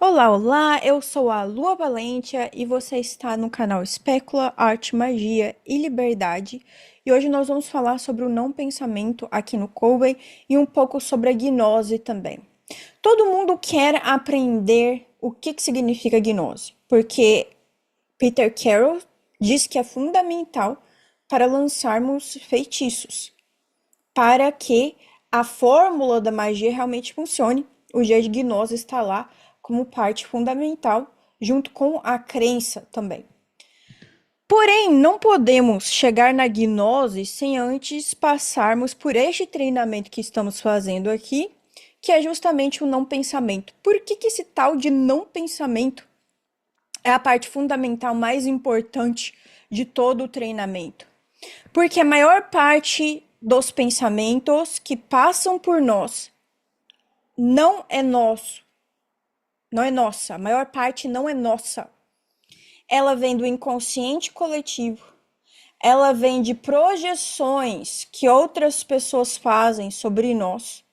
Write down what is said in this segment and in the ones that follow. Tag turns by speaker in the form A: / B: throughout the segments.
A: Olá, olá, eu sou a Lua Valentia e você está no canal Espécula, Arte, Magia e Liberdade. E hoje nós vamos falar sobre o não pensamento aqui no Coven e um pouco sobre a gnose também. Todo mundo quer aprender o que significa gnose, porque Peter Carroll diz que é fundamental para lançarmos feitiços, para que a fórmula da magia realmente funcione. O dia de gnose está lá como parte fundamental, junto com a crença também. Porém, não podemos chegar na gnose sem antes passarmos por este treinamento que estamos fazendo aqui, que é justamente o não pensamento. Por que esse tal de não pensamento é a parte fundamental mais importante de todo o treinamento? Porque a maior parte dos pensamentos que passam por nós não é nosso, não é nossa, a maior parte não é nossa. Ela vem do inconsciente coletivo, ela vem de projeções que outras pessoas fazem sobre nós.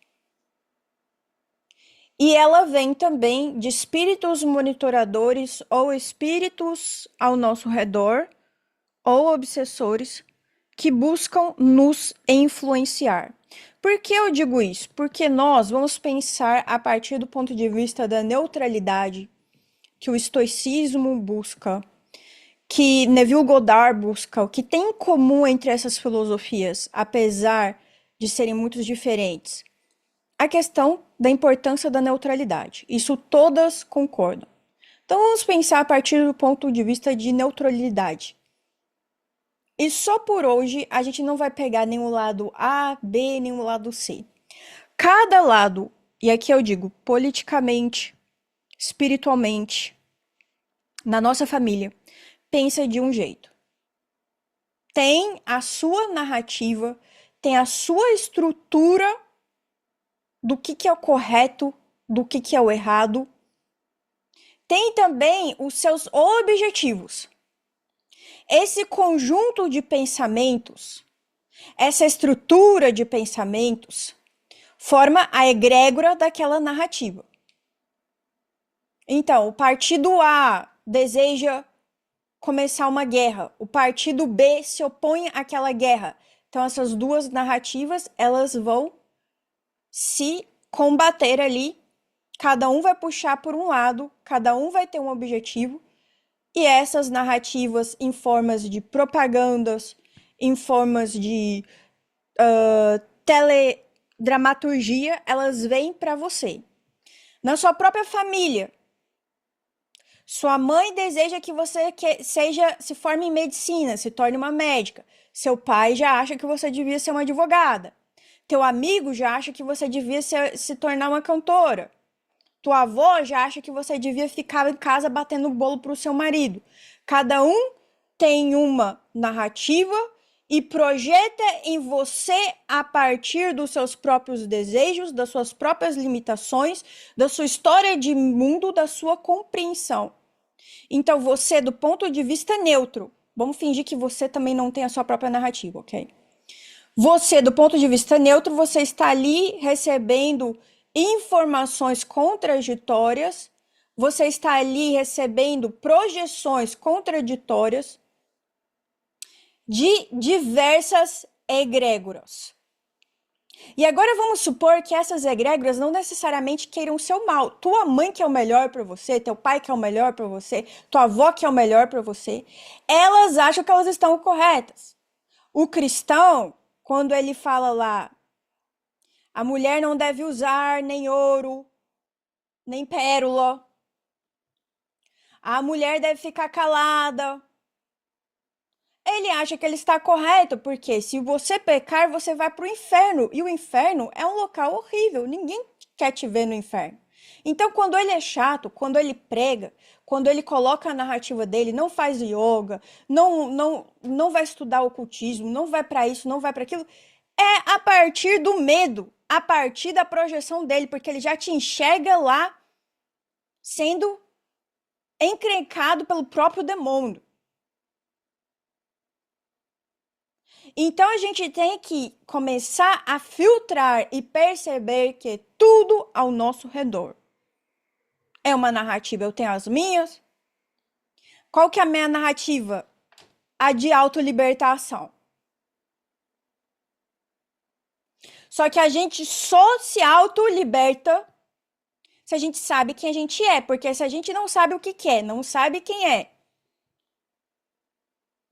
A: E ela vem também de espíritos monitoradores ou espíritos ao nosso redor ou obsessores que buscam nos influenciar. Por que eu digo isso? Porque nós vamos pensar a partir do ponto de vista da neutralidade que o estoicismo busca, que Neville Goddard busca, o que tem em comum entre essas filosofias, apesar de serem muito diferentes. A questão da importância da neutralidade. Isso todas concordam. Então vamos pensar a partir do ponto de vista de neutralidade. E só por hoje a gente não vai pegar nem o lado A, B, nem o lado C. Cada lado, e aqui eu digo politicamente, espiritualmente, na nossa família, pensa de um jeito. Tem a sua narrativa, tem a sua estrutura do que é o correto, do que é o errado. Tem também os seus objetivos. Esse conjunto de pensamentos, essa estrutura de pensamentos, forma a egrégora daquela narrativa. Então, o partido A deseja começar uma guerra, o partido B se opõe àquela guerra. Então, essas duas narrativas, elas vão se combater ali. Cada um vai puxar por um lado, cada um vai ter um objetivo. E essas narrativas em formas de propagandas, em formas de teledramaturgia, elas vêm para você. Na sua própria família, sua mãe deseja que você se forme em medicina, se torne uma médica. Seu pai já acha que você devia ser uma advogada. Teu amigo já acha que você devia se tornar uma cantora. Tua avó já acha que você devia ficar em casa batendo bolo para o seu marido. Cada um tem uma narrativa e projeta em você a partir dos seus próprios desejos, das suas próprias limitações, da sua história de mundo, da sua compreensão. Então, você, do ponto de vista neutro, vamos fingir que você também não tem a sua própria narrativa, ok? Você, do ponto de vista neutro, você está ali recebendo informações contraditórias, você está ali recebendo projeções contraditórias de diversas egrégoras. E agora vamos supor que essas egrégoras não necessariamente queiram o seu mal. Tua mãe quer o melhor para você, teu pai quer o melhor para você, tua avó quer o melhor para você. Elas acham que elas estão corretas. O cristão, quando ele fala lá, a mulher não deve usar nem ouro, nem pérola. A mulher deve ficar calada. Ele acha que ele está correto, porque se você pecar, você vai para o inferno. E o inferno é um local horrível. Ninguém quer te ver no inferno. Então, quando ele é chato, quando ele prega, quando ele coloca a narrativa dele, não faz yoga, não vai estudar ocultismo, não vai para isso, não vai para aquilo, é a partir do medo, a partir da projeção dele, porque ele já te enxerga lá sendo encrencado pelo próprio demônio. Então a gente tem que começar a filtrar e perceber que tudo ao nosso redor, É uma narrativa, eu tenho as minhas. Qual que é a minha narrativa? A de autolibertação. Só que a gente só se autoliberta se a gente sabe quem a gente é. Porque se a gente não sabe o que quer, não sabe quem é,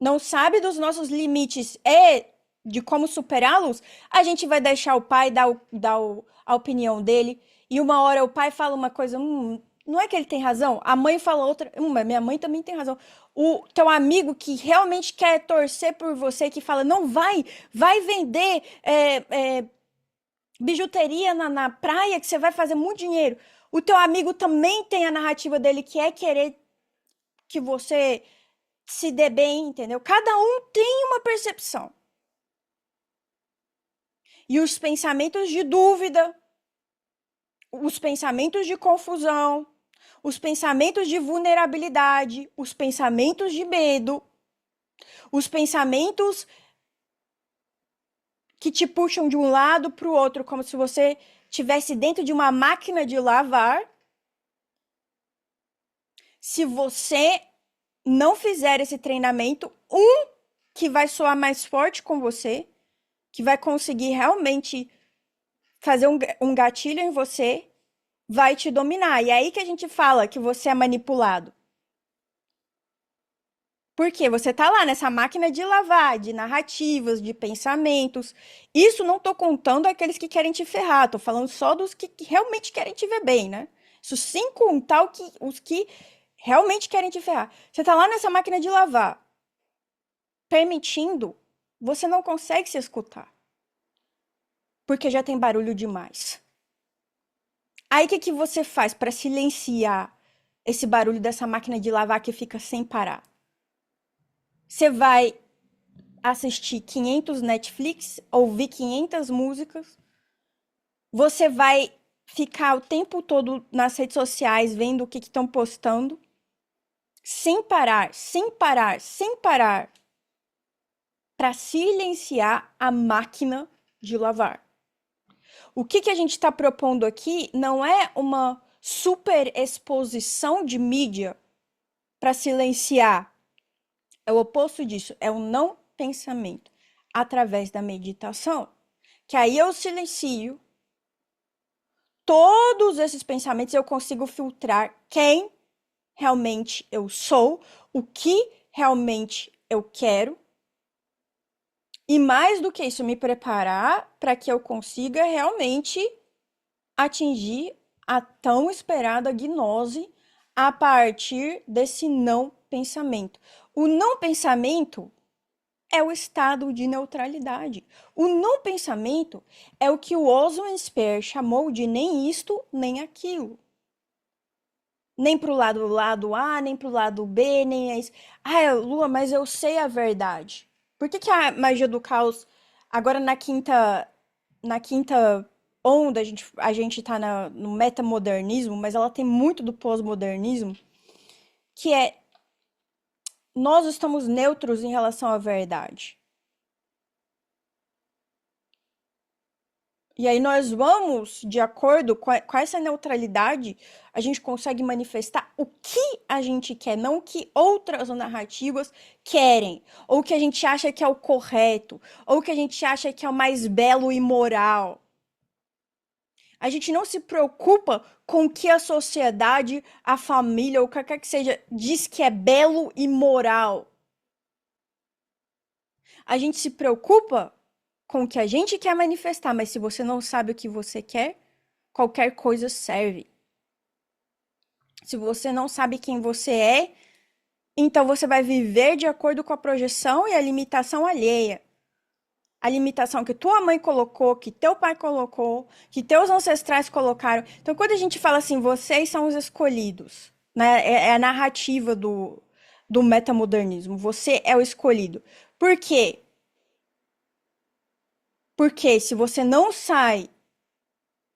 A: não sabe dos nossos limites e de como superá-los, a gente vai deixar o pai dar a opinião dele. E uma hora o pai fala uma coisa, não é que ele tem razão? A mãe fala outra, mas minha mãe também tem razão. O teu amigo que realmente quer torcer por você, que fala, não vai vender bijuteria na praia, que você vai fazer muito dinheiro. O teu amigo também tem a narrativa dele, que é querer que você se dê bem, entendeu? Cada um tem uma percepção. E os pensamentos de dúvida, os pensamentos de confusão, os pensamentos de vulnerabilidade, os pensamentos de medo, os pensamentos que te puxam de um lado para o outro, como se você estivesse dentro de uma máquina de lavar. Se você não fizer esse treinamento, que vai soar mais forte com você, que vai conseguir realmente fazer um gatilho em você, vai te dominar. E é aí que a gente fala que você é manipulado. Porque você tá lá nessa máquina de lavar, de narrativas, de pensamentos. Isso não tô contando aqueles que querem te ferrar, tô falando só dos que realmente querem te ver bem, né? Isso sem contar os que realmente querem te ferrar. Você tá lá nessa máquina de lavar, permitindo, você não consegue se escutar. Porque já tem barulho demais. Aí o que que você faz para silenciar esse barulho dessa máquina de lavar que fica sem parar? Você vai assistir 500 Netflix, ouvir 500 músicas, você vai ficar o tempo todo nas redes sociais vendo o que estão postando, sem parar, sem parar, sem parar, para silenciar a máquina de lavar. O que a gente está propondo aqui não é uma super exposição de mídia para silenciar. É o oposto disso, é o não pensamento através da meditação, que aí eu silencio todos esses pensamentos, eu consigo filtrar quem realmente eu sou, o que realmente eu quero, e mais do que isso, me preparar para que eu consiga realmente atingir a tão esperada gnose a partir desse não pensamento. O não pensamento é o estado de neutralidade. O não pensamento é o que o Oswald Spare chamou de nem isto, nem aquilo. Nem pro lado A, nem pro lado B, nem é isso. Ah, Lua, mas eu sei a verdade. Por que a magia do caos, agora na quinta onda, a gente tá no metamodernismo, mas ela tem muito do pós-modernismo, que é nós estamos neutros em relação à verdade. E aí nós vamos, de acordo com essa neutralidade, a gente consegue manifestar o que a gente quer, não o que outras narrativas querem, ou o que a gente acha que é o correto, ou o que a gente acha que é o mais belo e moral. A gente não se preocupa com o que a sociedade, a família, ou qualquer que seja, diz que é belo e moral. A gente se preocupa com o que a gente quer manifestar, mas se você não sabe o que você quer, qualquer coisa serve. Se você não sabe quem você é, então você vai viver de acordo com a projeção e a limitação alheia. A limitação que tua mãe colocou, que teu pai colocou, que teus ancestrais colocaram. Então, quando a gente fala assim, vocês são os escolhidos, né? É a narrativa do metamodernismo. Você é o escolhido. Por quê? Porque se você não sai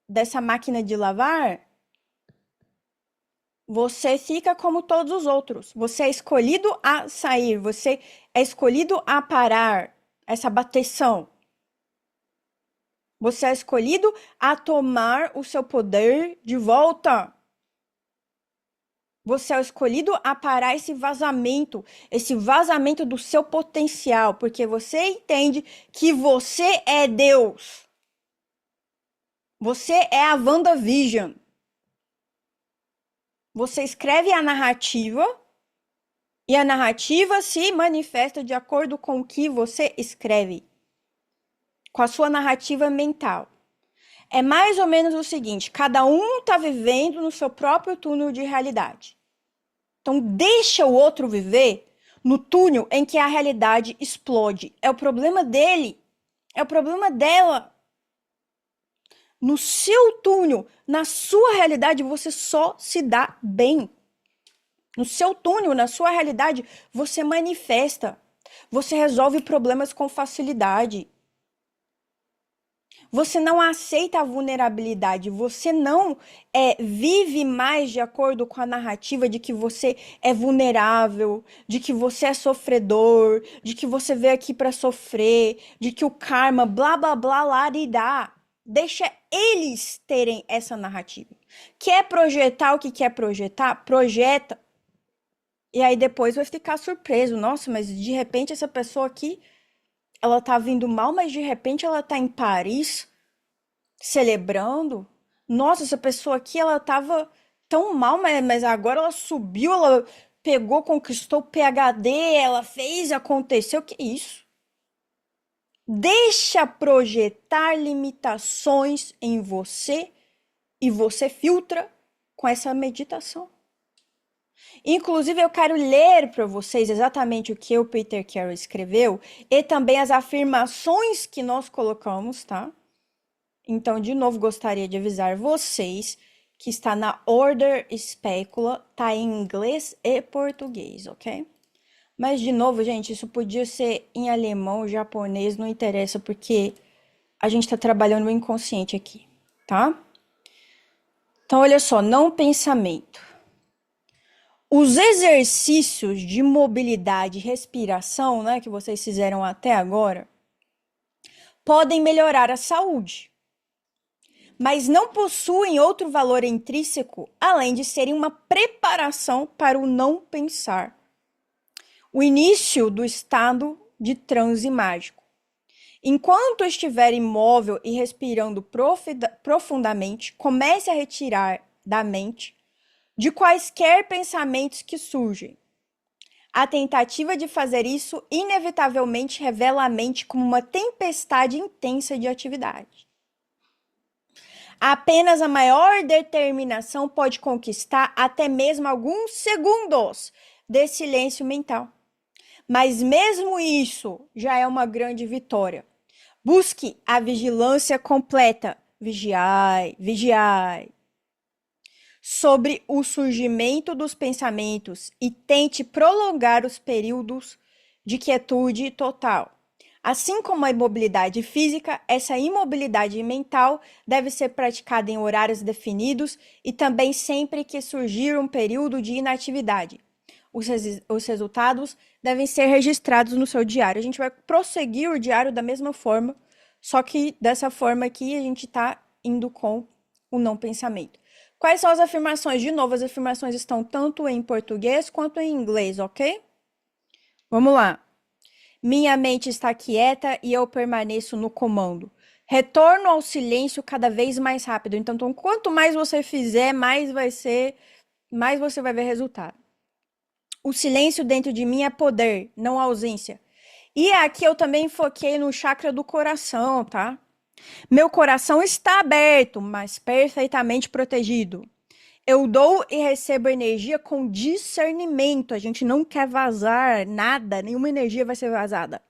A: dessa máquina de lavar, você fica como todos os outros. Você é escolhido a sair, você é escolhido a parar essa bateção. Você é escolhido a tomar o seu poder de volta. Você é o escolhido a parar esse vazamento do seu potencial, porque você entende que você é Deus. Você é a WandaVision. Você escreve a narrativa e a narrativa se manifesta de acordo com o que você escreve, com a sua narrativa mental. É mais ou menos o seguinte: cada um está vivendo no seu próprio túnel de realidade. Então, deixa o outro viver no túnel em que a realidade explode. É o problema dele, é o problema dela. No seu túnel, na sua realidade, você só se dá bem. No seu túnel, na sua realidade, você manifesta. Você resolve problemas com facilidade. Você não aceita a vulnerabilidade, você não vive mais de acordo com a narrativa de que você é vulnerável, de que você é sofredor, de que você veio aqui para sofrer, de que o karma, blá blá blá, larirá. Deixa eles terem essa narrativa. Quer projetar o que quer projetar? Projeta. E aí depois vai ficar surpreso. Nossa, mas de repente essa pessoa aqui, ela tá vindo mal, mas de repente ela tá em Paris celebrando. Nossa, essa pessoa aqui, ela tava tão mal, mas agora ela subiu, ela pegou, conquistou o PhD, ela fez, aconteceu. Que isso? Deixa projetar limitações em você e você filtra com essa meditação. Inclusive, eu quero ler para vocês exatamente o que o Peter Carroll escreveu e também as afirmações que nós colocamos, tá? Então, de novo, gostaria de avisar vocês que está na Order Specula, tá em inglês e português, ok? Mas, de novo, gente, isso podia ser em alemão, japonês, não interessa, porque a gente está trabalhando o inconsciente aqui, tá? Então, olha só, não pensamento. Os exercícios de mobilidade e respiração, né, que vocês fizeram até agora, podem melhorar a saúde, mas não possuem outro valor intrínseco além de serem uma preparação para o não pensar. O início do estado de transe mágico. Enquanto estiver imóvel e respirando profundamente, comece a retirar da mente de quaisquer pensamentos que surgem. A tentativa de fazer isso inevitavelmente revela a mente como uma tempestade intensa de atividade. Apenas a maior determinação pode conquistar até mesmo alguns segundos de silêncio mental. Mas mesmo isso já é uma grande vitória. Busque a vigilância completa. Vigiai, vigiai. Sobre o surgimento dos pensamentos e tente prolongar os períodos de quietude total. Assim como a imobilidade física, essa imobilidade mental deve ser praticada em horários definidos e também sempre que surgir um período de inatividade. Os resultados devem ser registrados no seu diário. A gente vai prosseguir o diário da mesma forma, só que dessa forma aqui a gente está indo com o não pensamento. Quais são as afirmações? De novo, as afirmações estão tanto em português quanto em inglês, ok? Vamos lá. Minha mente está quieta e eu permaneço no comando. Retorno ao silêncio cada vez mais rápido. Então, quanto mais você fizer, mais você vai ver resultado. O silêncio dentro de mim é poder, não ausência. E aqui eu também foquei no chakra do coração, tá? Meu coração está aberto, mas perfeitamente protegido. Eu dou e recebo energia com discernimento. A gente não quer vazar nada, nenhuma energia vai ser vazada.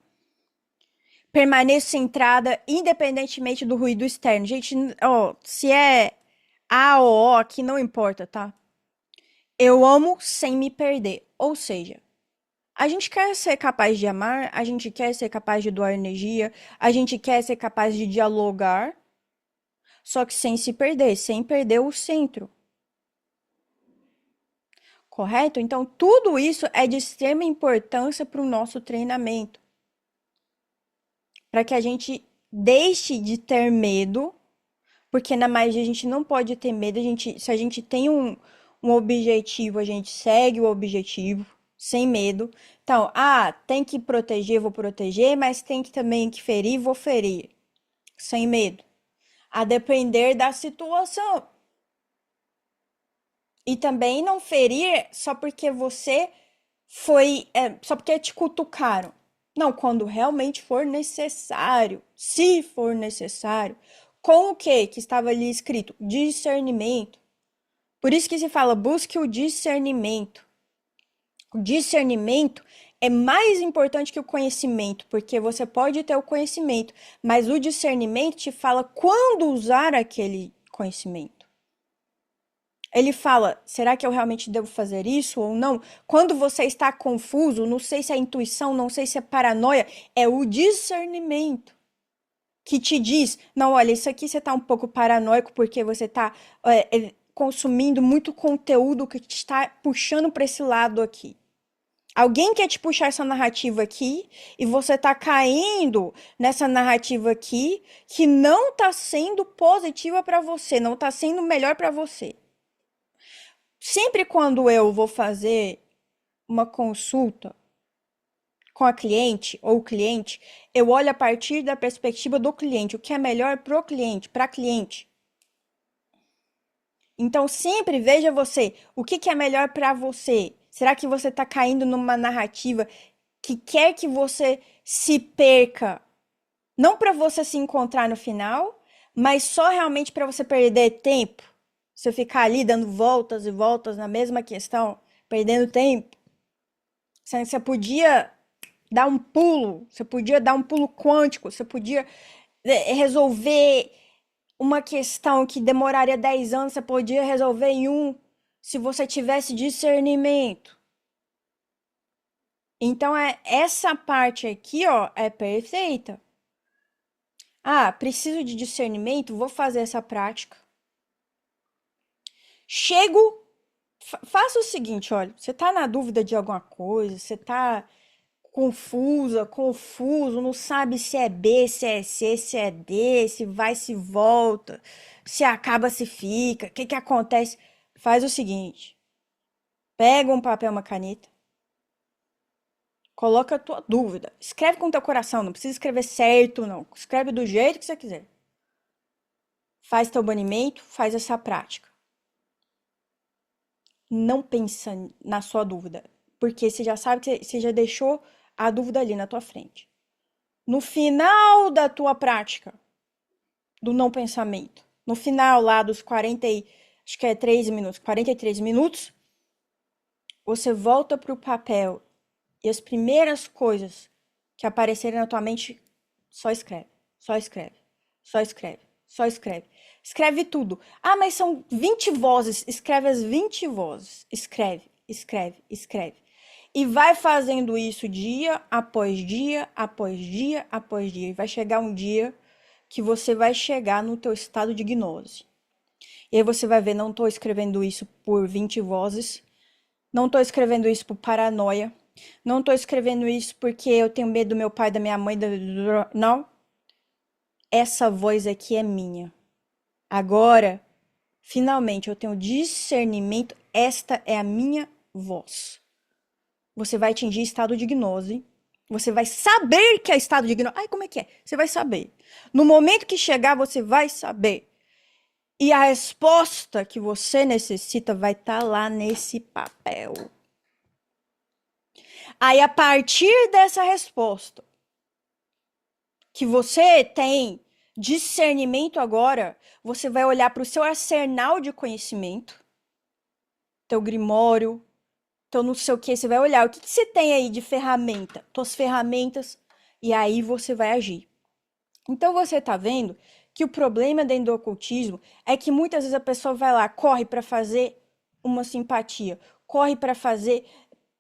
A: Permaneço centrada independentemente do ruído externo. Gente, ó, se é A ou O, aqui não importa, tá? Eu amo sem me perder. Ou seja, a gente quer ser capaz de amar, a gente quer ser capaz de doar energia, a gente quer ser capaz de dialogar, só que sem se perder, sem perder o centro. Correto? Então, tudo isso é de extrema importância para o nosso treinamento. Para que a gente deixe de ter medo, porque na magia a gente não pode ter medo. Se a gente tem um objetivo, a gente segue o objetivo sem medo. Então, tem que proteger, vou proteger, mas tem que também que ferir, vou ferir, sem medo. A depender da situação. E também não ferir só porque você só porque te cutucaram. Não, quando realmente for necessário, se for necessário, com o que estava ali escrito? Discernimento. Por isso que se fala, busque o discernimento. O discernimento é mais importante que o conhecimento, porque você pode ter o conhecimento, mas o discernimento te fala quando usar aquele conhecimento. Ele fala, será que eu realmente devo fazer isso ou não? Quando você está confuso, não sei se é intuição, não sei se é paranoia, é o discernimento que te diz, não, olha, isso aqui você está um pouco paranoico porque você está consumindo muito conteúdo que te está puxando para esse lado aqui. Alguém quer te puxar essa narrativa aqui e você tá caindo nessa narrativa aqui que não tá sendo positiva para você, não tá sendo melhor para você. Sempre quando eu vou fazer uma consulta com a cliente ou cliente, eu olho a partir da perspectiva do cliente, o que é melhor pro cliente, para cliente. Então sempre veja você, o que é melhor para você? Será que você tá caindo numa narrativa que quer que você se perca, não para você se encontrar no final, mas só realmente para você perder tempo? Você ficar ali dando voltas e voltas na mesma questão, perdendo tempo. Você podia dar um pulo, você podia dar um pulo quântico, você podia resolver uma questão que demoraria 10 anos, você podia resolver em um, se você tivesse discernimento. Então, essa parte aqui, ó, é perfeita. Preciso de discernimento, vou fazer essa prática. Chego, faça o seguinte, olha, você tá na dúvida de alguma coisa, você tá confuso, não sabe se é B, se é C, se é D, se vai, se volta, se acaba, se fica, o que acontece? Faz o seguinte, pega um papel, uma caneta, coloca a tua dúvida, escreve com o teu coração, não precisa escrever certo, não, escreve do jeito que você quiser. Faz teu banimento, faz essa prática. Não pensa na sua dúvida, porque você já sabe que você já deixou a dúvida ali na tua frente. No final da tua prática do não pensamento, no final lá dos 40, acho que é 3 minutos, 43 minutos, você volta pro papel e as primeiras coisas que aparecerem na tua mente, só escreve, só escreve, só escreve, só escreve. Escreve tudo. Mas são 20 vozes. Escreve as 20 vozes. Escreve, escreve, escreve. E vai fazendo isso dia após dia, após dia, após dia. E vai chegar um dia que você vai chegar no teu estado de gnose. E aí você vai ver, não estou escrevendo isso por 20 vozes. Não estou escrevendo isso por paranoia. Não estou escrevendo isso porque eu tenho medo do meu pai, da minha mãe. Não. Essa voz aqui é minha. Agora, finalmente, eu tenho discernimento. Esta é a minha voz. Você vai atingir estado de gnose. Você vai saber que é estado de gnose. Como é que é? Você vai saber. No momento que chegar, você vai saber. E a resposta que você necessita vai estar lá nesse papel. Aí, a partir dessa resposta, que você tem discernimento agora, você vai olhar para o seu arsenal de conhecimento, teu grimório, teu não sei o que, você vai olhar o que você tem aí de ferramenta, tuas ferramentas, e aí você vai agir. Então você tá vendo que o problema dentro do ocultismo é que muitas vezes a pessoa vai lá, corre para fazer uma simpatia, corre para fazer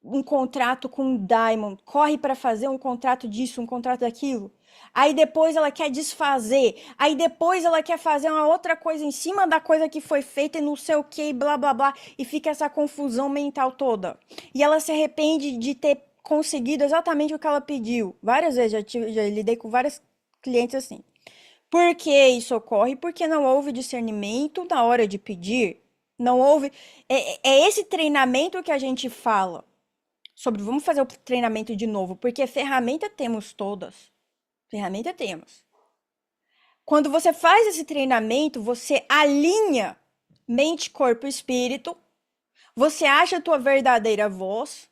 A: um contrato com um diamond, corre para fazer um contrato disso, um contrato daquilo. Aí depois ela quer desfazer, aí depois ela quer fazer uma outra coisa em cima da coisa que foi feita e não sei o que, blá blá blá, e fica essa confusão mental toda. E ela se arrepende de ter conseguido exatamente o que ela pediu. Várias vezes já lidei com vários clientes assim. Por que isso ocorre? Porque não houve discernimento na hora de pedir. Não houve. É esse treinamento que a gente fala sobre. Vamos fazer o treinamento de novo, porque ferramenta temos todas. Ferramenta temos. Quando você faz esse treinamento, você alinha mente, corpo e espírito. Você acha a tua verdadeira voz.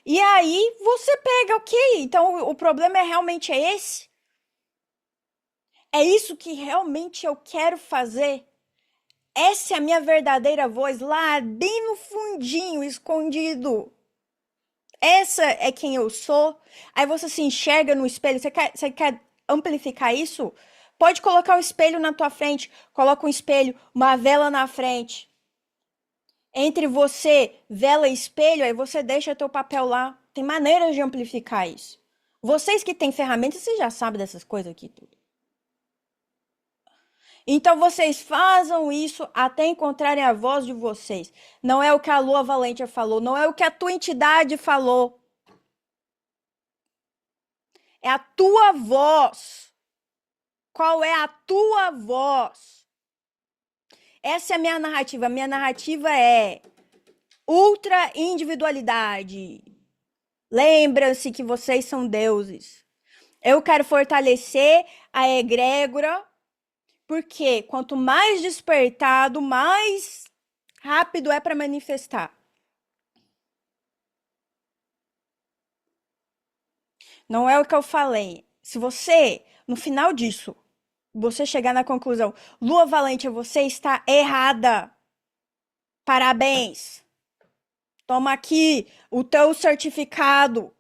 A: E aí você pega, ok. Então o problema realmente é esse. É isso que realmente eu quero fazer. Essa é a minha verdadeira voz lá bem no fundinho, escondido. Essa é quem eu sou. Aí você se enxerga no espelho. Você quer amplificar isso? Pode colocar um espelho na tua frente. Coloca um espelho, uma vela na frente. Entre você, vela e espelho, aí você deixa teu papel lá. Tem maneiras de amplificar isso. Vocês que têm ferramentas, vocês já sabem dessas coisas aqui tudo. Então vocês façam isso até encontrarem a voz de vocês. Não é o que a Lua Valentia falou, não é o que a tua entidade falou. É a tua voz. Qual é a tua voz? Essa é a minha narrativa. A minha narrativa é ultra individualidade. Lembram-se que vocês são deuses. Eu quero fortalecer a egrégora, porque quanto mais despertado, mais rápido é para manifestar. Não é o que eu falei. Se você, no final disso, você chegar na conclusão, Lua Valente, você está errada. Parabéns. Toma aqui o teu certificado.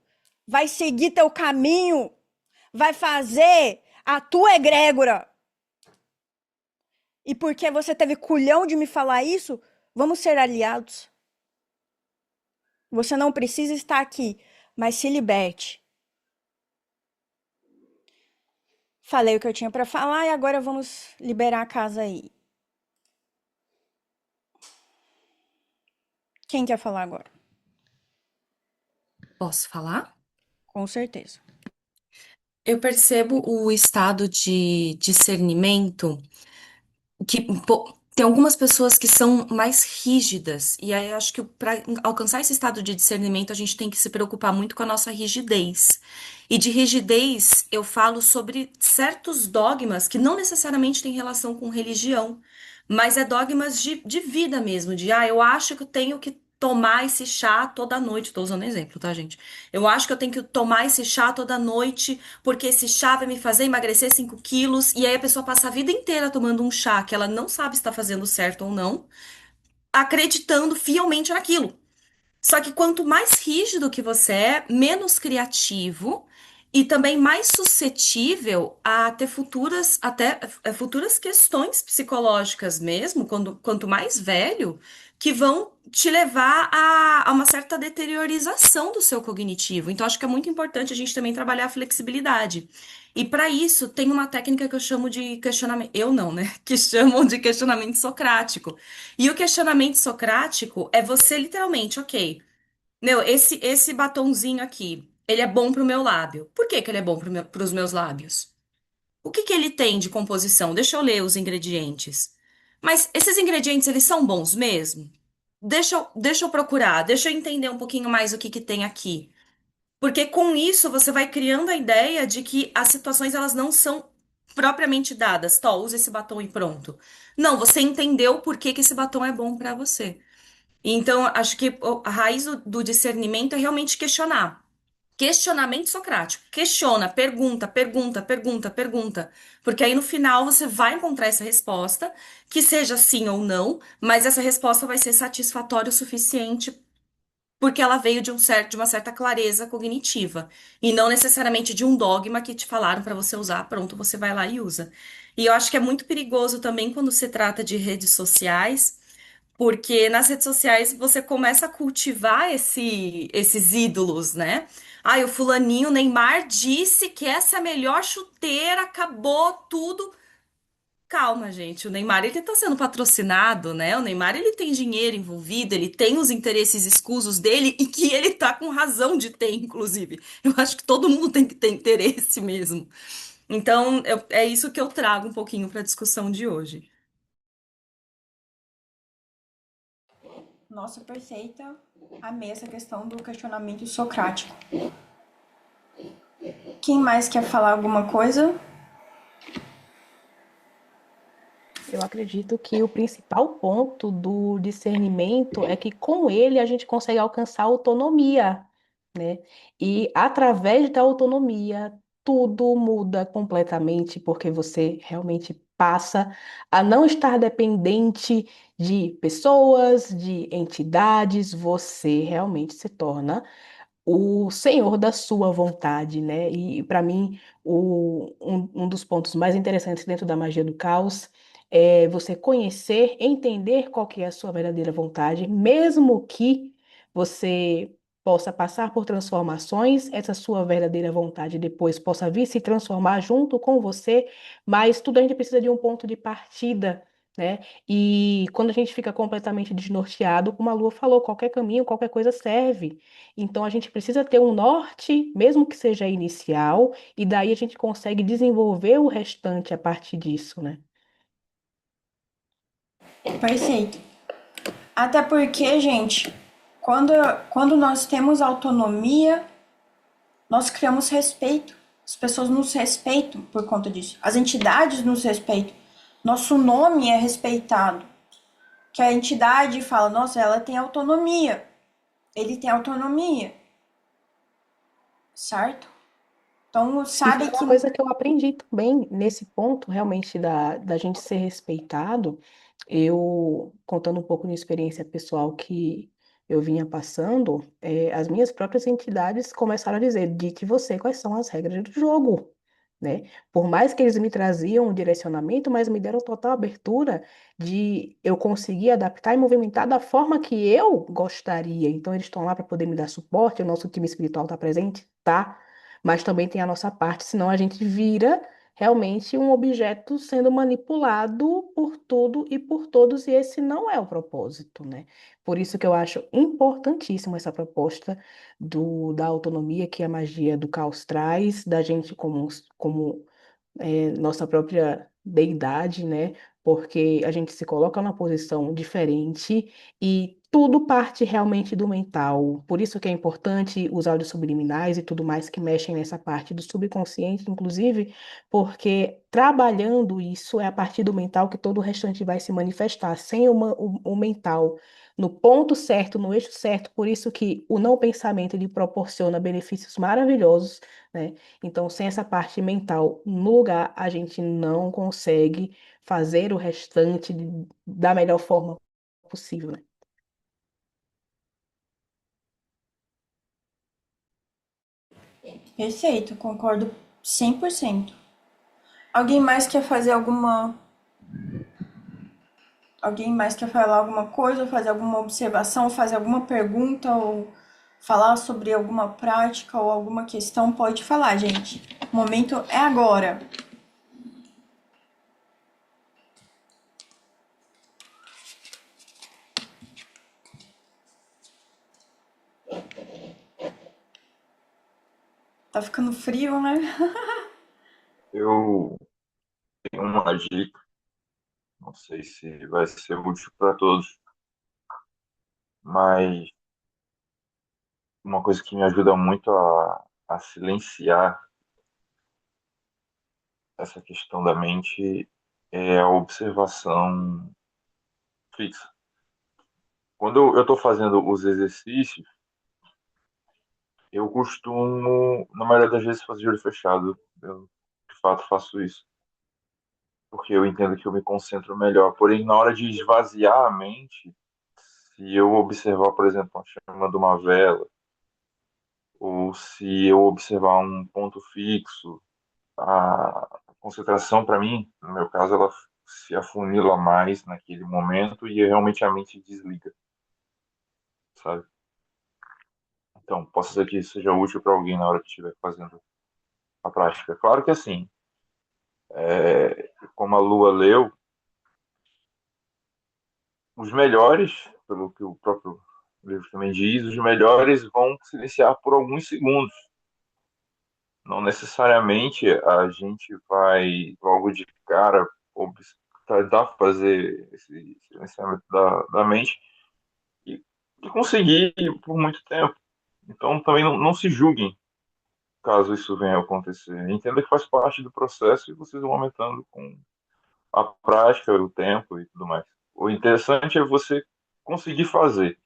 A: Vai seguir teu caminho. Vai fazer a tua egrégora. E porque você teve culhão de me falar isso, vamos ser aliados. Você não precisa estar aqui, mas se liberte. Falei o que eu tinha para falar e agora vamos liberar a casa aí. Quem quer falar agora?
B: Posso falar?
A: Com certeza.
B: Eu percebo o estado de discernimento que tem algumas pessoas que são mais rígidas, e aí eu acho que para alcançar esse estado de discernimento a gente tem que se preocupar muito com a nossa rigidez. E de rigidez eu falo sobre certos dogmas que não necessariamente têm relação com religião, mas é dogmas de vida mesmo, de eu acho que eu tenho que tomar esse chá toda noite. Tô usando exemplo, tá, gente? Eu acho que eu tenho que tomar esse chá toda noite porque esse chá vai me fazer emagrecer 5 quilos, e aí a pessoa passa a vida inteira tomando um chá que ela não sabe se está fazendo certo ou não, acreditando fielmente naquilo. Só que quanto mais rígido que você é, menos criativo e também mais suscetível a ter futuras, até futuras questões psicológicas mesmo, quanto mais velho, que vão te levar a uma certa deteriorização do seu cognitivo. Então, acho que é muito importante a gente também trabalhar a flexibilidade. E para isso, tem uma técnica que eu chamo de questionamento. Eu não, né? Que chamam de questionamento socrático. E o questionamento socrático é você literalmente, ok. Meu, esse batonzinho aqui, ele é bom pro meu lábio. Por que que ele é bom pros meus lábios? O que que ele tem de composição? Deixa eu ler os ingredientes. Mas esses ingredientes, eles são bons mesmo? Deixa eu procurar, deixa eu entender um pouquinho mais o que que tem aqui. Porque com isso você vai criando a ideia de que as situações elas não são propriamente dadas. Tó, usa esse batom e pronto. Não, você entendeu por que que esse batom é bom pra você. Então, acho que a raiz do discernimento é realmente questionar. Questionamento socrático. Questiona, pergunta, pergunta, pergunta, pergunta. Porque aí no final você vai encontrar essa resposta, que seja sim ou não, mas essa resposta vai ser satisfatória o suficiente porque ela veio de uma certa clareza cognitiva. E não necessariamente de um dogma que te falaram para você usar, pronto, você vai lá e usa. E eu acho que é muito perigoso também quando se trata de redes sociais porque nas redes sociais você começa a cultivar esses ídolos, né? Ai, o fulaninho, o Neymar disse que essa é a melhor chuteira, acabou tudo. Calma, gente. O Neymar, ele tá sendo patrocinado, né? O Neymar, ele tem dinheiro envolvido, ele tem os interesses escusos dele e que ele tá com razão de ter, inclusive. Eu acho que todo mundo tem que ter interesse mesmo. Então, é isso que eu trago um pouquinho para a discussão de hoje.
A: Nossa, perfeita. Amei essa questão do questionamento socrático. Quem mais quer falar alguma coisa?
C: Eu acredito que o principal ponto do discernimento é que com ele a gente consegue alcançar autonomia, né? E através da autonomia, tudo muda completamente, porque você realmente passa a não estar dependente de pessoas, de entidades, você realmente se torna o senhor da sua vontade, né? E para mim, um dos pontos mais interessantes dentro da magia do caos é você conhecer, entender qual que é a sua verdadeira vontade, mesmo que você possa passar por transformações, essa sua verdadeira vontade depois possa vir se transformar junto com você, mas tudo a gente precisa de um ponto de partida. Né? E quando a gente fica completamente desnorteado, como a Lua falou, qualquer caminho, qualquer coisa serve. Então a gente precisa ter um norte, mesmo que seja inicial, e daí a gente consegue desenvolver o restante a partir disso, né?
A: Perfeito. Até porque, gente, quando, quando nós temos autonomia, nós criamos respeito. As pessoas nos respeitam por conta disso. As entidades nos respeitam. Nosso nome é respeitado. Que a entidade fala, nossa, ela tem autonomia. Ele tem autonomia, certo? Então,
C: Isso é
A: sabe
C: uma
A: que
C: coisa que eu aprendi também nesse ponto, realmente, da gente ser respeitado. Eu, contando um pouco de experiência pessoal que eu vinha passando, as minhas próprias entidades começaram a dizer, dite você quais são as regras do jogo, né? Por mais que eles me traziam um direcionamento, mas me deram total abertura de eu conseguir adaptar e movimentar da forma que eu gostaria. Então, eles estão lá para poder me dar suporte, o nosso time espiritual está presente, tá? Mas também tem a nossa parte, senão a gente vira realmente um objeto sendo manipulado por tudo e por todos, e esse não é o propósito, né? Por isso que eu acho importantíssimo essa proposta da autonomia que a magia do caos traz, da gente como nossa própria deidade, né? Porque a gente se coloca numa posição diferente e tudo parte realmente do mental. Por isso que é importante os áudios subliminais e tudo mais que mexem nessa parte do subconsciente, inclusive, porque trabalhando isso é a partir do mental que todo o restante vai se manifestar. Sem o mental no ponto certo, no eixo certo, por isso que o não pensamento ele proporciona benefícios maravilhosos, né? Então, sem essa parte mental no lugar, a gente não consegue fazer o restante da melhor forma possível, né?
A: perfeito, concordo 100%. Alguém mais quer fazer alguma. Alguém mais quer falar alguma coisa, fazer alguma observação, fazer alguma pergunta ou falar sobre alguma prática ou alguma questão? Pode falar, gente. O momento é agora. Tá ficando frio, né?
D: Eu tenho uma dica, não sei se vai ser útil para todos, mas uma coisa que me ajuda muito a silenciar essa questão da mente é a observação fixa. Quando eu estou fazendo os exercícios, eu costumo, na maioria das vezes, fazer de olho fechado. Eu, de fato, faço isso, porque eu entendo que eu me concentro melhor. Porém, na hora de esvaziar a mente, se eu observar, por exemplo, a chama de uma vela, ou se eu observar um ponto fixo, a concentração para mim, no meu caso, ela se afunila mais naquele momento e realmente a mente desliga, sabe? Então, posso dizer que isso seja útil para alguém na hora que estiver fazendo a prática. Claro que assim, como a Lua leu, os melhores, pelo que o próprio livro também diz, os melhores vão silenciar por alguns segundos. Não necessariamente a gente vai logo de cara tentar fazer esse silenciamento da mente. E e conseguir por muito tempo. Então também não se julguem caso isso venha a acontecer. Entenda que faz parte do processo e vocês vão aumentando com a prática, o tempo e tudo mais. O interessante é você conseguir fazer,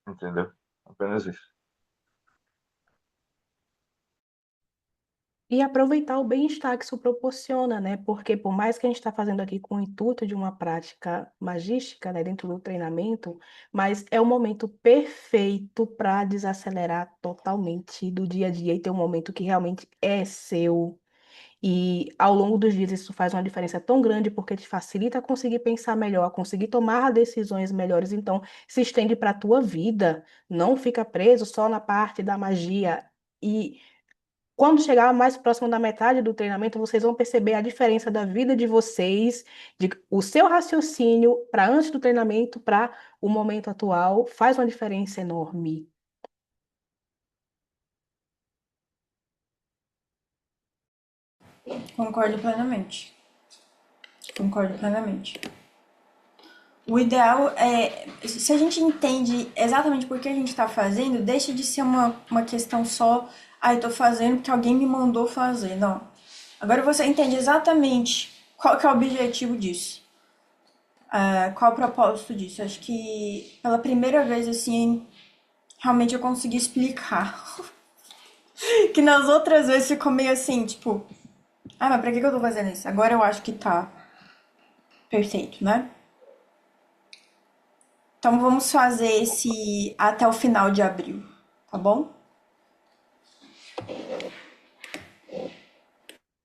D: entendeu? Apenas isso.
C: E aproveitar o bem-estar que isso proporciona, né? Porque por mais que a gente está fazendo aqui com o intuito de uma prática magística, né, dentro do treinamento, mas é o momento perfeito para desacelerar totalmente do dia a dia e ter um momento que realmente é seu. E ao longo dos dias isso faz uma diferença tão grande porque te facilita a conseguir pensar melhor, a conseguir tomar decisões melhores. Então, se estende para a tua vida, não fica preso só na parte da magia. E quando chegar mais próximo da metade do treinamento, vocês vão perceber a diferença da vida de vocês, de o seu raciocínio para antes do treinamento, para o momento atual, faz uma diferença enorme.
A: Concordo plenamente. Concordo plenamente. O ideal é, se a gente entende exatamente por que a gente está fazendo, deixa de ser uma questão só, ah, eu tô fazendo porque alguém me mandou fazer. Não. Agora você entende exatamente qual que é o objetivo disso. Qual é o propósito disso. Acho que pela primeira vez, assim, realmente eu consegui explicar. Que nas outras vezes ficou meio assim, tipo, ah, mas pra que eu tô fazendo isso? Agora eu acho que tá perfeito, né? Então vamos fazer esse até o final de abril, tá bom?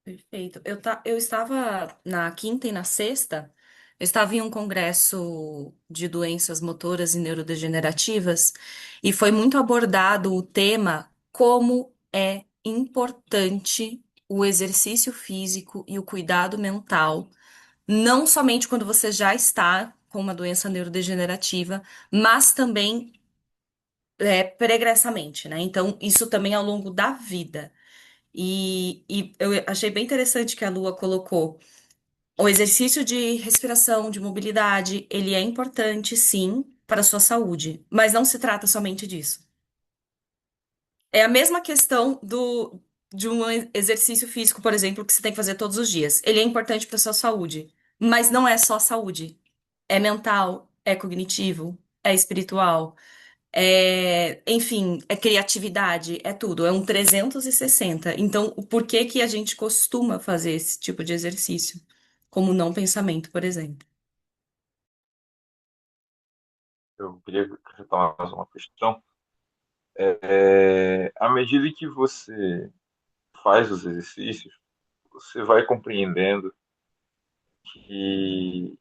B: Perfeito. Eu estava na quinta e na sexta, eu estava em um congresso de doenças motoras e neurodegenerativas e foi muito abordado o tema como é importante o exercício físico e o cuidado mental, não somente quando você já está com uma doença neurodegenerativa, mas também pregressamente, né? Então, isso também ao longo da vida. E eu achei bem interessante que a Lua colocou. O exercício de respiração, de mobilidade, ele é importante, sim, para a sua saúde, mas não se trata somente disso. É a mesma questão de um exercício físico, por exemplo, que você tem que fazer todos os dias. Ele é importante para a sua saúde, mas não é só saúde. É mental, é cognitivo, é espiritual. Enfim, é criatividade, é tudo, é um 360. Então, o porquê que a gente costuma fazer esse tipo de exercício? Como não pensamento, por exemplo.
D: Eu queria acrescentar mais uma questão. À medida que você faz os exercícios, você vai compreendendo que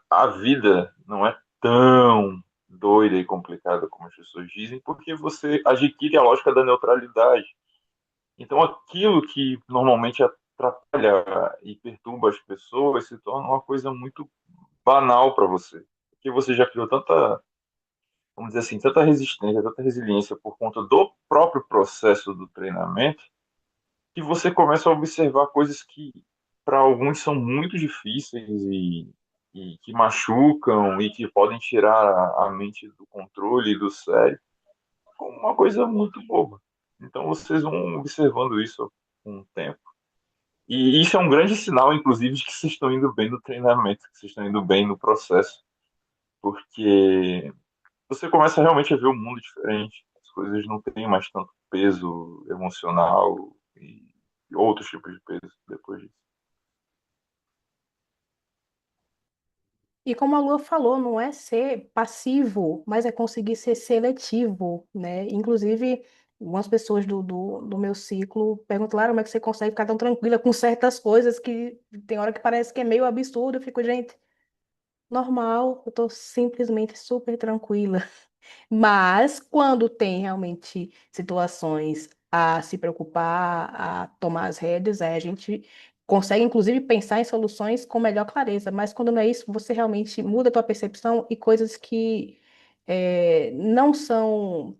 D: a vida não é tão doida e complicada como as pessoas dizem, porque você adquire a lógica da neutralidade. Então, aquilo que normalmente atrapalha e perturba as pessoas se torna uma coisa muito banal para você. Porque você já criou tanta, vamos dizer assim, tanta resistência, tanta resiliência por conta do próprio processo do treinamento, que você começa a observar coisas que para alguns são muito difíceis e que machucam e que podem tirar a mente do controle e do sério, como uma coisa muito boba. Então vocês vão observando isso com o tempo. E isso é um grande sinal, inclusive, de que vocês estão indo bem no treinamento, que vocês estão indo bem no processo, porque você começa realmente a ver o mundo diferente. As coisas não têm mais tanto peso emocional e outros tipos de peso depois disso.
C: E como a Lua falou, não é ser passivo, mas é conseguir ser seletivo, né? Inclusive, algumas pessoas do meu ciclo perguntam, Lara, como é que você consegue ficar tão tranquila com certas coisas que tem hora que parece que é meio absurdo. Eu fico, gente, normal, eu tô simplesmente super tranquila. Mas quando tem realmente situações a se preocupar, a tomar as rédeas, aí a gente consegue inclusive pensar em soluções com melhor clareza. Mas quando não é isso, você realmente muda a tua percepção e coisas que não são,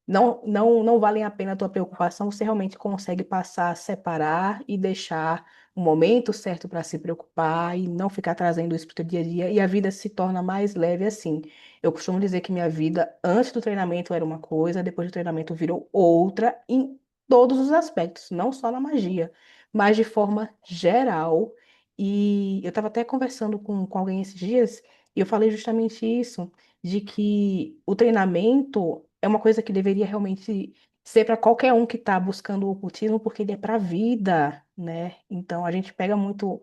C: não valem a pena a tua preocupação, você realmente consegue passar a separar e deixar o momento certo para se preocupar e não ficar trazendo isso para o dia a dia, e a vida se torna mais leve assim. Eu costumo dizer que minha vida antes do treinamento era uma coisa, depois do treinamento virou outra em todos os aspectos, não só na magia, mas de forma geral. E eu estava até conversando com alguém esses dias, e eu falei justamente isso, de que o treinamento é uma coisa que deveria realmente ser para qualquer um que está buscando o ocultismo, porque ele é para a vida, né? Então a gente pega muito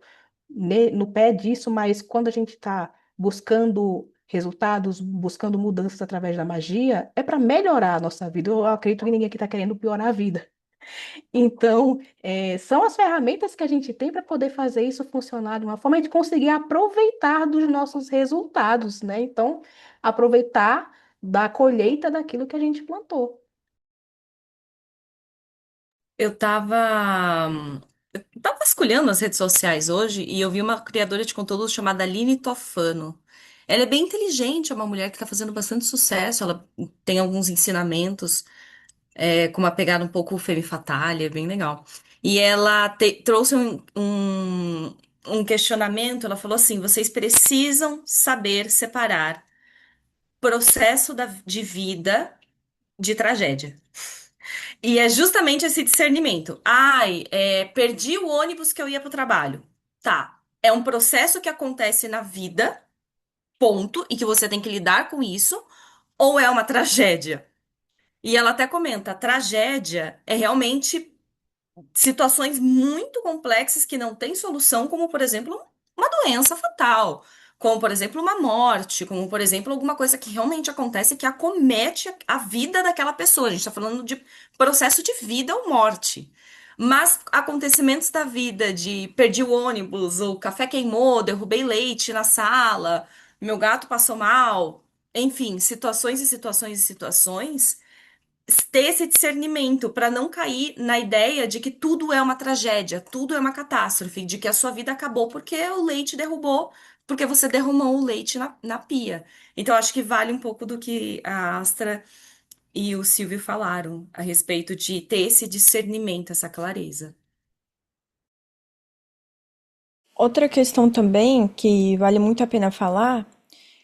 C: no pé disso, mas quando a gente está buscando resultados, buscando mudanças através da magia, é para melhorar a nossa vida. Eu acredito que ninguém aqui está querendo piorar a vida. Então, são as ferramentas que a gente tem para poder fazer isso funcionar de uma forma de conseguir aproveitar dos nossos resultados, né? Então, aproveitar da colheita daquilo que a gente plantou.
B: Eu tava vasculhando as redes sociais hoje e eu vi uma criadora de conteúdo chamada Aline Tofano. Ela é bem inteligente, é uma mulher que tá fazendo bastante sucesso, ela tem alguns ensinamentos, com uma pegada um pouco femme fatale, é bem legal. E ela trouxe um questionamento, ela falou assim, vocês precisam saber separar processo de vida de tragédia. E é justamente esse discernimento. Ai, perdi o ônibus que eu ia pro trabalho. Tá. É um processo que acontece na vida, ponto, e que você tem que lidar com isso, ou é uma tragédia? E ela até comenta, tragédia é realmente situações muito complexas que não têm solução, como, por exemplo, uma doença fatal, como, por exemplo, uma morte, como, por exemplo, alguma coisa que realmente acontece que acomete a vida daquela pessoa. A gente está falando de processo de vida ou morte. Mas acontecimentos da vida, de perdi o ônibus, o café queimou, derrubei leite na sala, meu gato passou mal, enfim, situações e situações e situações ter esse discernimento para não cair na ideia de que tudo é uma tragédia, tudo é uma catástrofe, de que a sua vida acabou porque o leite derrubou, porque você derramou o leite na pia. Então, acho que vale um pouco do que a Astra e o Silvio falaram a respeito de ter esse discernimento, essa clareza.
A: Outra questão também que vale muito a pena falar,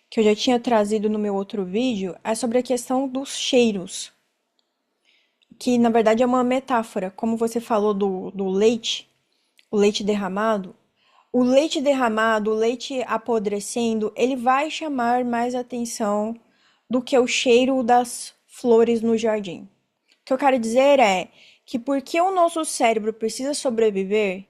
A: que eu já tinha trazido no meu outro vídeo, é sobre a questão dos cheiros, que na verdade é uma metáfora. Como você falou do leite, o leite derramado, o leite apodrecendo, ele vai chamar mais atenção do que o cheiro das flores no jardim. O que eu quero dizer é que porque o nosso cérebro precisa sobreviver,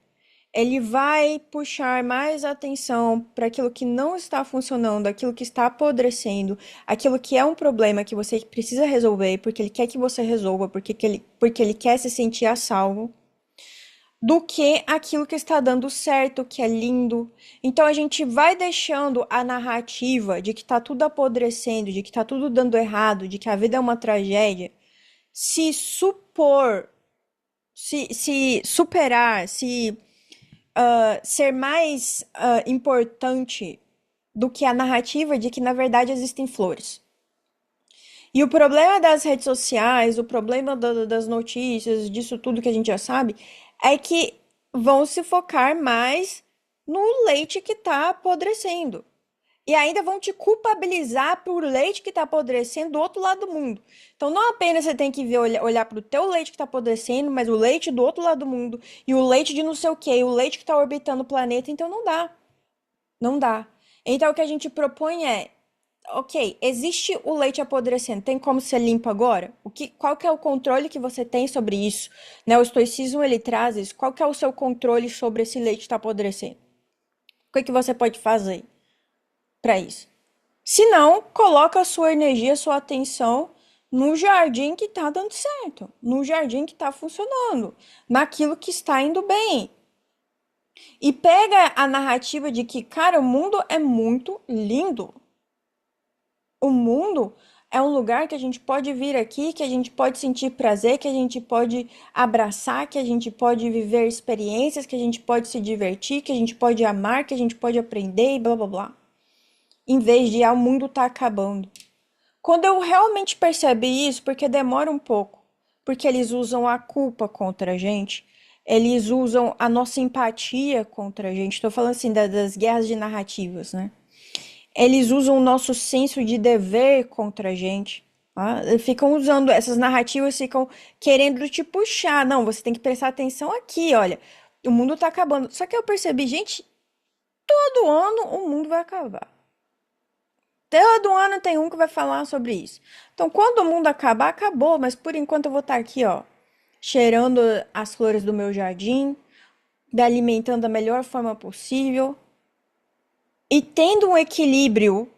A: ele vai puxar mais atenção para aquilo que não está funcionando, aquilo que está apodrecendo, aquilo que é um problema que você precisa resolver, porque ele quer que você resolva, porque ele quer se sentir a salvo, do que aquilo que está dando certo, que é lindo. Então a gente vai deixando a narrativa de que está tudo apodrecendo, de que está tudo dando errado, de que a vida é uma tragédia, se supor, se superar, se ser mais importante do que a narrativa de que na verdade existem flores. E o problema das redes sociais, o problema das notícias, disso tudo que a gente já sabe, é que vão se focar mais no leite que está apodrecendo. E ainda vão te culpabilizar por leite que está apodrecendo do outro lado do mundo. Então, não apenas você tem que ver, olhar para o teu leite que está apodrecendo, mas o leite do outro lado do mundo, e o leite de não sei o quê, e o leite que está orbitando o planeta. Então, não dá. Não dá. Então, o que a gente propõe é, ok, existe o leite apodrecendo, tem como ser limpo agora? Qual que é o controle que você tem sobre isso? Né, o estoicismo, ele traz isso. Qual que é o seu controle sobre esse leite que está apodrecendo? O que você pode fazer para isso? Se não, coloca a sua energia, a sua atenção no jardim que está dando certo, no jardim que está funcionando, naquilo que está indo bem. E pega a narrativa de que, cara, o mundo é muito lindo. O mundo é um lugar que a gente pode vir aqui, que a gente pode sentir prazer, que a gente pode abraçar, que a gente pode viver experiências, que a gente pode se divertir, que a gente pode amar, que a gente pode aprender e blá blá blá. Em vez de, o mundo tá acabando. Quando eu realmente percebi isso, porque demora um pouco, porque eles usam a culpa contra a gente, Eles usam a nossa empatia contra a gente. Estou falando assim das guerras de narrativas, né? Eles usam o nosso senso de dever contra a gente. Tá? Ficam usando essas narrativas, ficam querendo te puxar. Não, você tem que prestar atenção aqui, olha. O mundo tá acabando. Só que eu percebi, gente, todo ano o mundo vai acabar. Todo ano tem um que vai falar sobre isso. Então, quando o mundo acabar, acabou. Mas por enquanto eu vou estar aqui, ó, cheirando as flores do meu jardim, me alimentando da melhor forma possível e tendo um equilíbrio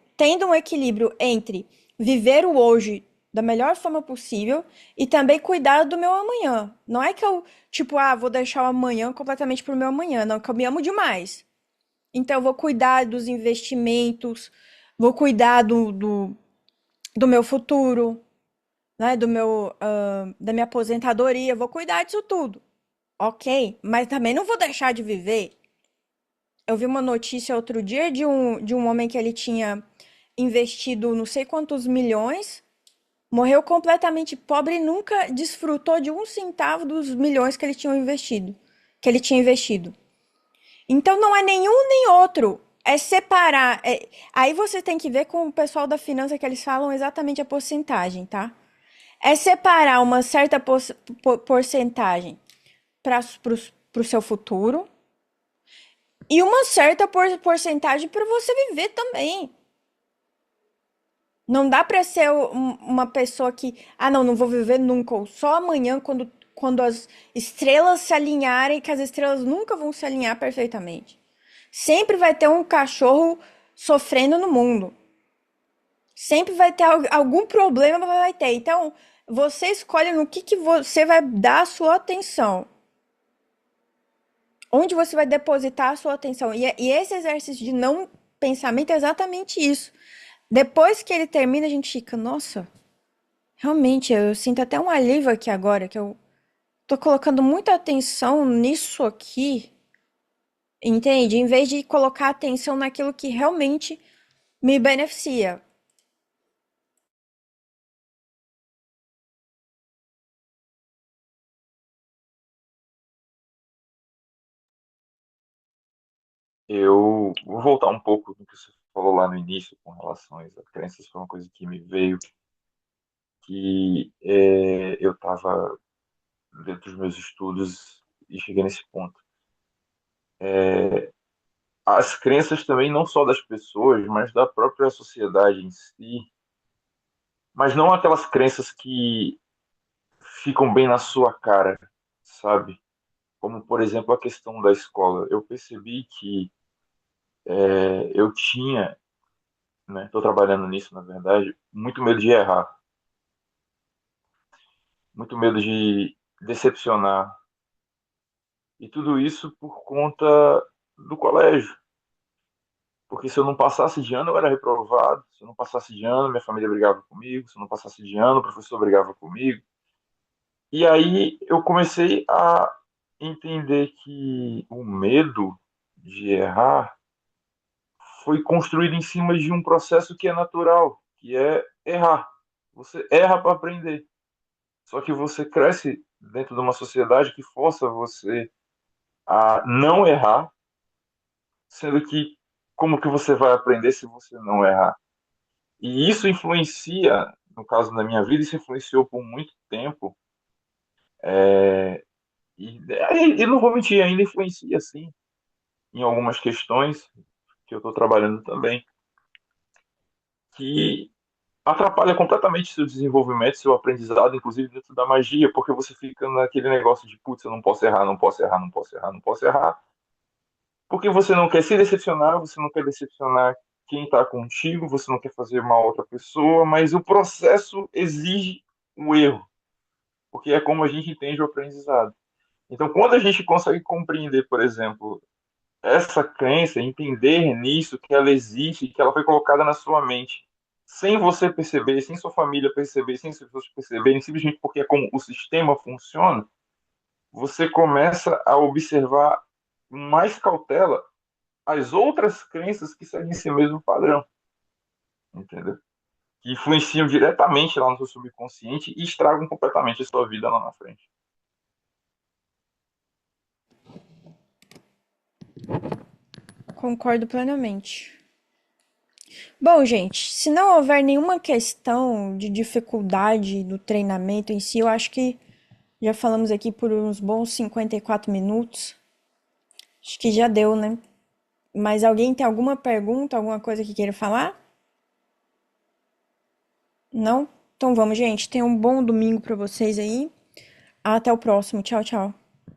A: entre viver o hoje da melhor forma possível e também cuidar do meu amanhã. Não é que eu, tipo, vou deixar o amanhã completamente pro meu amanhã, não, que eu me amo demais. Então, eu vou cuidar dos investimentos, vou cuidar do meu futuro, né, da minha aposentadoria, vou cuidar disso tudo. Ok, mas também não vou deixar de viver. Eu vi uma notícia outro dia de um homem que ele tinha investido não sei quantos milhões, morreu completamente pobre e nunca desfrutou de um centavo dos milhões que ele tinha investido. Então não é nenhum nem outro. É separar. Aí você tem que ver com o pessoal da finança que eles falam exatamente a porcentagem, tá? É separar uma certa porcentagem para o seu futuro e uma certa porcentagem para você viver também. Não dá para ser uma pessoa que, não, não vou viver nunca, ou só amanhã quando as estrelas se alinharem, que as estrelas nunca vão se alinhar perfeitamente. Sempre vai ter um cachorro sofrendo no mundo. Sempre vai ter algum problema, vai ter. Então, você escolhe no que você vai dar a sua atenção. Onde você vai depositar a sua atenção. E esse exercício de não pensamento é exatamente isso. Depois que ele termina, a gente fica, nossa, realmente, eu sinto até um alívio aqui agora, que eu tô colocando muita atenção nisso aqui, entende? Em vez de colocar atenção naquilo que realmente me beneficia.
D: Eu vou voltar um pouco no que você falou lá no início com relação às crenças, foi uma coisa que me veio, que eu estava dentro dos meus estudos e cheguei nesse ponto. As crenças também, não só das pessoas, mas da própria sociedade em si, mas não aquelas crenças que ficam bem na sua cara, sabe? Como, por exemplo, a questão da escola. Eu percebi que eu tinha, né, estou trabalhando nisso, na verdade, muito medo de errar, muito medo de decepcionar, e tudo isso por conta do colégio. Porque se eu não passasse de ano, eu era reprovado. Se eu não passasse de ano, minha família brigava comigo. Se eu não passasse de ano, o professor brigava comigo. E aí eu comecei a entender que o medo de errar foi construído em cima de um processo que é natural, que é errar. Você erra para aprender. Só que você cresce dentro de uma sociedade que força você a não errar, sendo que como que você vai aprender se você não errar? E isso influencia, no caso da minha vida, isso influenciou por muito tempo. E não vou mentir, ainda influencia, sim, em algumas questões que eu estou trabalhando também, que atrapalha completamente seu desenvolvimento, seu aprendizado, inclusive dentro da magia, porque você fica naquele negócio de, putz, eu não posso errar, não posso errar, não posso errar, não posso errar, porque você não quer se decepcionar, você não quer decepcionar quem está contigo, você não quer fazer mal a outra pessoa, mas o processo exige o erro, porque é como a gente entende o aprendizado. Então, quando a gente consegue compreender, por exemplo, essa crença, entender nisso, que ela existe, que ela foi colocada na sua mente, sem você perceber, sem sua família perceber, sem seus pessoas perceberem, simplesmente porque é como o sistema funciona, você começa a observar com mais cautela as outras crenças que seguem esse mesmo padrão, entendeu? Que influenciam diretamente lá no seu subconsciente e estragam completamente a sua vida lá na frente.
A: Concordo plenamente. Bom, gente, se não houver nenhuma questão de dificuldade do treinamento em si, eu acho que já falamos aqui por uns bons 54 minutos. Acho que já deu, né? Mas alguém tem alguma pergunta, alguma coisa que queira falar? Não? Então vamos, gente. Tenham um bom domingo pra vocês aí. Até o próximo. Tchau, tchau.